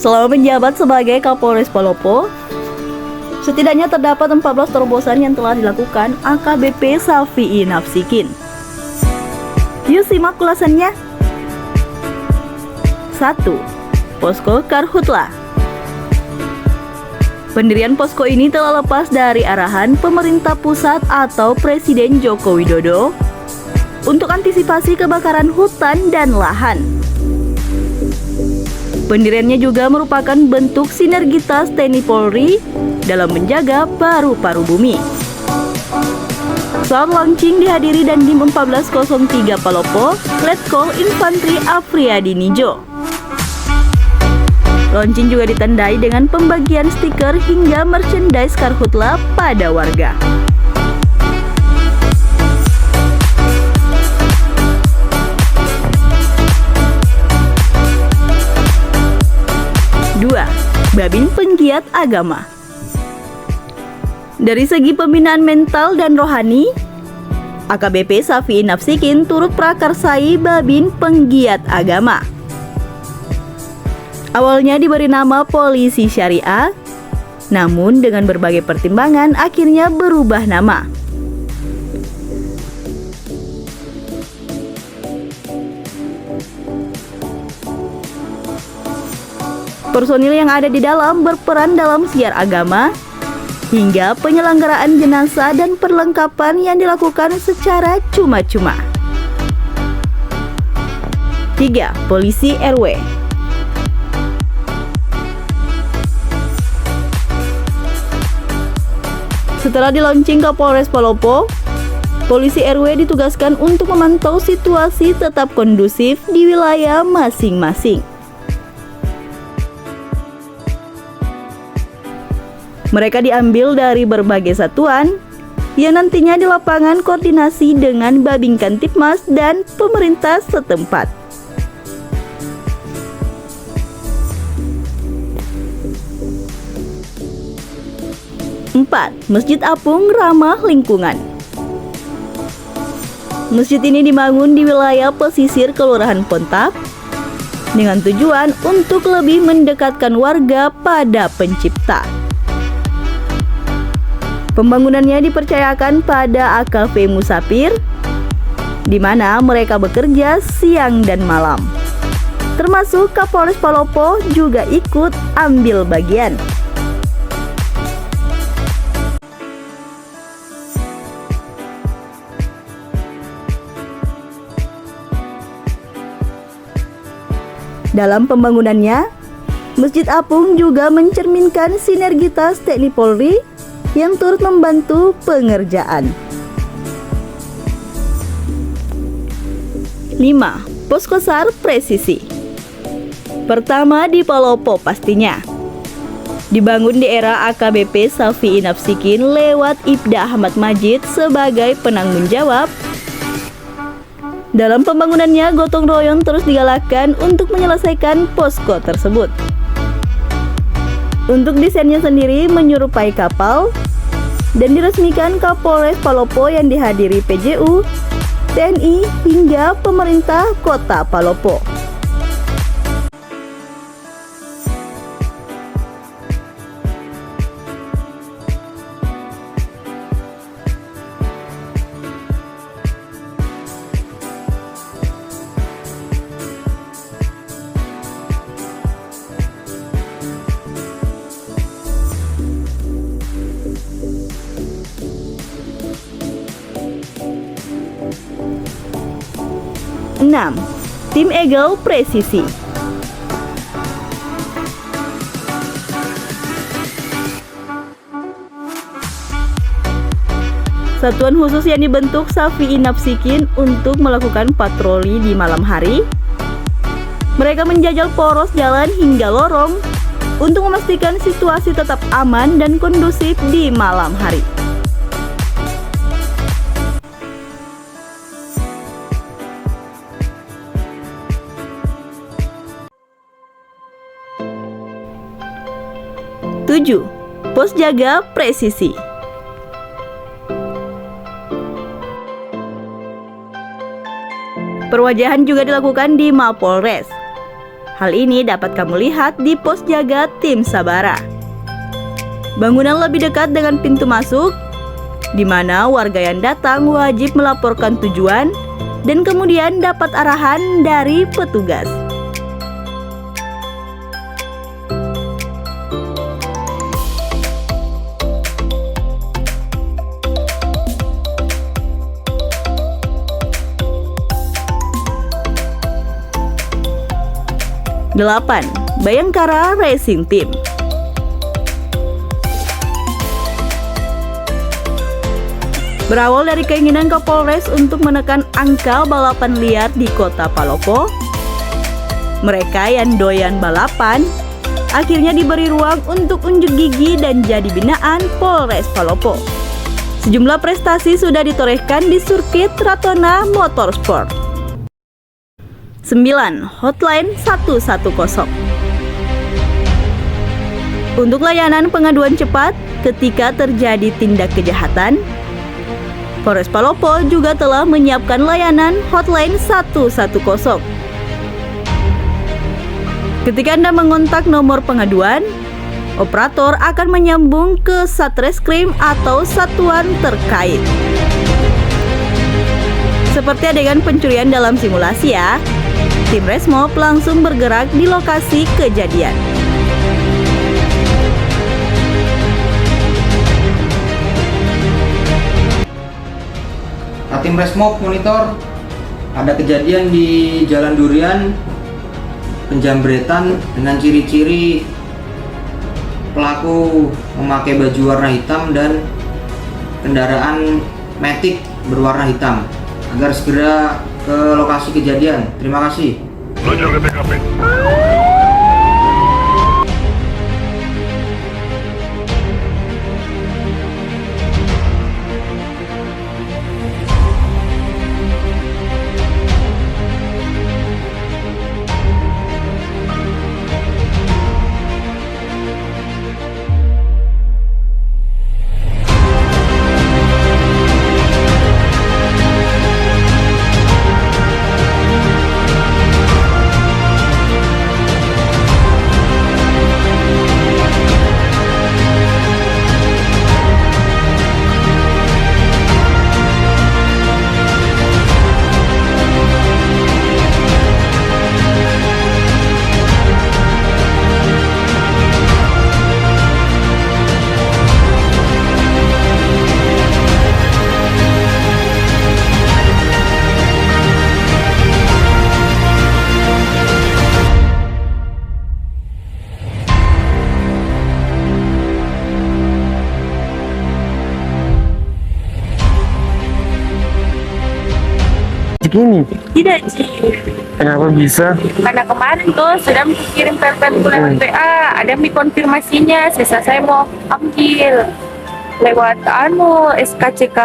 Selama menjabat sebagai Kapolres Palopo, setidaknya terdapat 14 terobosan yang telah dilakukan AKBP Safi'i Nafsikin. Yuk simak ulasannya. 1. Posko Karhutla. Pendirian posko ini telah lepas dari arahan pemerintah pusat atau Presiden Joko Widodo untuk antisipasi kebakaran hutan dan lahan. Pendiriannya juga merupakan bentuk sinergitas TNI Polri dalam menjaga paru-paru bumi. Saat launching dihadiri Dandim 1403 Palopo, Letkol Infantri Afriyadi Nijo. Launching juga ditandai dengan pembagian stiker hingga merchandise Karhutla pada warga. Babin Penggiat Agama. Dari segi pembinaan mental dan rohani, AKBP Safi'i Nafsikin turut prakarsai Babin Penggiat Agama. Awalnya diberi nama Polisi Syariah, namun dengan berbagai pertimbangan akhirnya berubah nama. Personil yang ada di dalam berperan dalam siar agama, hingga penyelenggaraan jenazah dan perlengkapan yang dilakukan secara cuma-cuma. 3. Polisi RW. Setelah dilaunching Kapolres Palopo, Polisi RW ditugaskan untuk memantau situasi tetap kondusif di wilayah masing-masing. Mereka diambil dari berbagai satuan yang nantinya di lapangan koordinasi dengan Babin Kantipmas dan pemerintah setempat. 4. Masjid Apung Ramah Lingkungan. Masjid ini dibangun di wilayah pesisir Kelurahan Pontap dengan tujuan untuk lebih mendekatkan warga pada Pencipta. Pembangunannya dipercayakan pada AKV Musafir, di mana mereka bekerja siang dan malam. Termasuk Kapolres Palopo juga ikut ambil bagian. Dalam pembangunannya, Masjid Apung juga mencerminkan sinergitas TNI Polri yang turut membantu pengerjaan. 5. Poskosar Presisi. Pertama di Palopo pastinya. Dibangun di era AKBP Safi'i Nafsikin lewat Ibda Ahmad Majid sebagai penanggung jawab. Dalam pembangunannya, gotong royong terus digalakkan untuk menyelesaikan posko tersebut. Untuk desainnya sendiri menyerupai kapal dan diresmikan Kapolres Palopo yang dihadiri PJU, TNI hingga pemerintah Kota Palopo. Enam, Tim Eagle Presisi. Satuan khusus yang dibentuk Safi'i Nafsikin untuk melakukan patroli di malam hari. Mereka menjajal poros jalan hingga lorong untuk memastikan situasi tetap aman dan kondusif di malam hari. Tujuh, Pos Jaga Presisi. Perwajahan juga dilakukan di Mapolres. Hal ini dapat kamu lihat di pos jaga tim Sabara. Bangunan lebih dekat dengan pintu masuk, di mana warga yang datang wajib melaporkan tujuan dan kemudian dapat arahan dari petugas. Delapan, Bayangkara Racing Team. Berawal dari keinginan Kapolres untuk menekan angka balapan liar di kota Palopo, mereka yang doyan balapan akhirnya diberi ruang untuk unjuk gigi dan jadi binaan Polres Palopo. Sejumlah prestasi sudah ditorehkan di sirkuit Ratona Motorsport. 9. Hotline 110. Untuk layanan pengaduan cepat ketika terjadi tindak kejahatan, Polres Palopo juga telah menyiapkan layanan Hotline 110. Ketika Anda mengontak nomor pengaduan, operator akan menyambung ke Satreskrim atau satuan terkait. Seperti adegan pencurian dalam simulasi ya, tim Resmob langsung bergerak di lokasi kejadian. Tim Resmob monitor ada kejadian di Jalan Durian, penjambretan dengan ciri-ciri pelaku memakai baju warna hitam dan kendaraan Matic berwarna hitam, agar segera ke lokasi kejadian. Terima kasih. Lanjut ke TKP. Gini, Tidak, Ci. kenapa bisa? Karena kemarin tuh sudah kirim perpet lewat WA, ada konfirmasinya, saya mau ambil lewat SKCK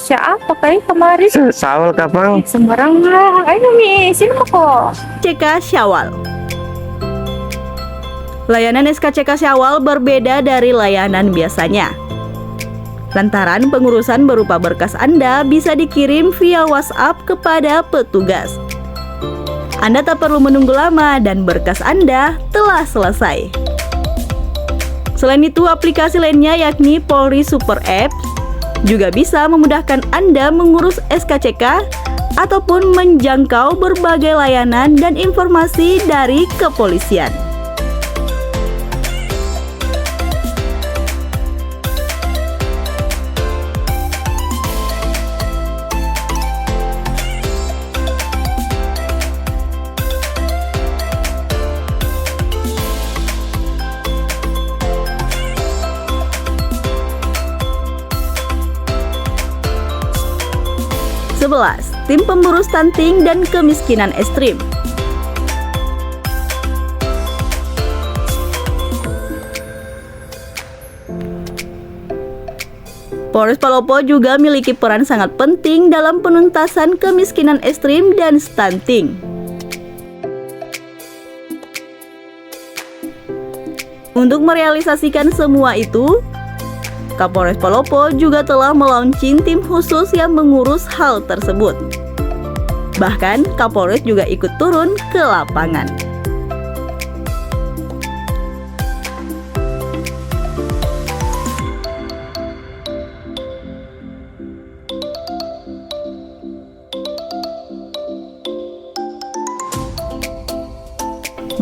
siapa kayak kemarin? Sawal kapal? Sembarang lah, ayo Mi, sini kok. SKCK Syawal. Layanan SKCK Syawal berbeda dari layanan biasanya. Lantaran pengurusan berupa berkas Anda bisa dikirim via WhatsApp kepada petugas. Anda tak perlu menunggu lama dan berkas Anda telah selesai. Selain itu, aplikasi lainnya yakni Polri Super Apps juga bisa memudahkan Anda mengurus SKCK ataupun menjangkau berbagai layanan dan informasi dari kepolisian. Tim Pemburu Stunting dan Kemiskinan Ekstrim. Polres Palopo juga memiliki peran sangat penting dalam penuntasan kemiskinan ekstrim dan stunting. Untuk merealisasikan semua itu, Kapolres Palopo juga telah melaunching tim khusus yang mengurus hal tersebut. Bahkan Kapolres juga ikut turun ke lapangan.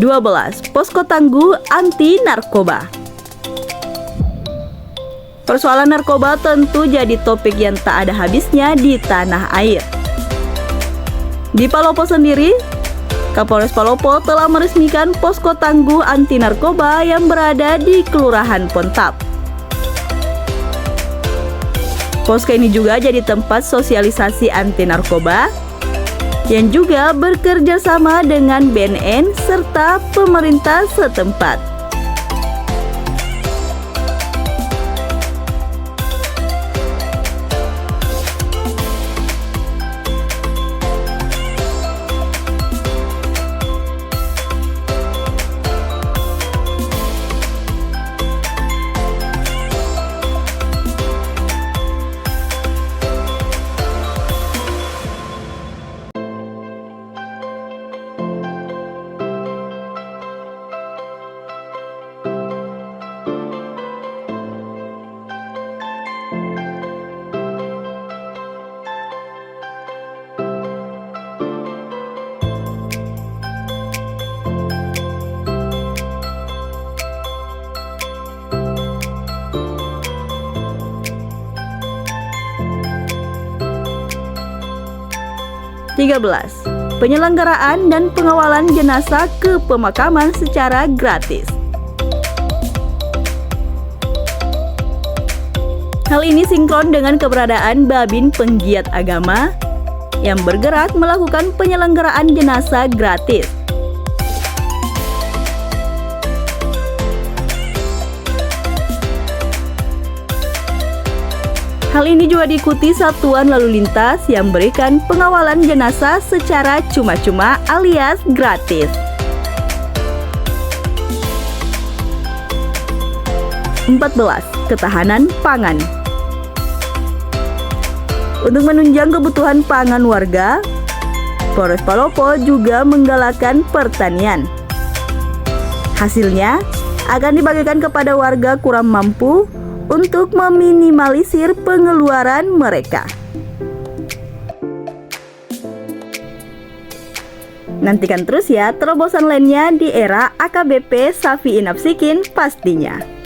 12. Posko tangguh anti narkoba. Persoalan narkoba tentu jadi topik yang tak ada habisnya di tanah air. Di Palopo sendiri, Kapolres Palopo telah meresmikan posko tangguh anti narkoba yang berada di Kelurahan Pontap. Posko ini juga jadi tempat sosialisasi anti narkoba yang juga bekerja sama dengan BNN serta pemerintah setempat. (13) Penyelenggaraan dan pengawalan jenazah ke pemakaman secara gratis. Hal ini sinkron dengan keberadaan Babin Penggiat Agama yang bergerak melakukan penyelenggaraan jenazah gratis. Hal ini juga diikuti Satuan Lalu Lintas yang berikan pengawalan jenazah secara cuma-cuma alias gratis. 14. Ketahanan pangan. Untuk menunjang kebutuhan pangan warga, Polres Palopo juga menggalakkan pertanian. Hasilnya akan dibagikan kepada warga kurang mampu untuk meminimalisir pengeluaran mereka. Nantikan terus ya terobosan lainnya di era AKBP Safi Inapsikin pastinya.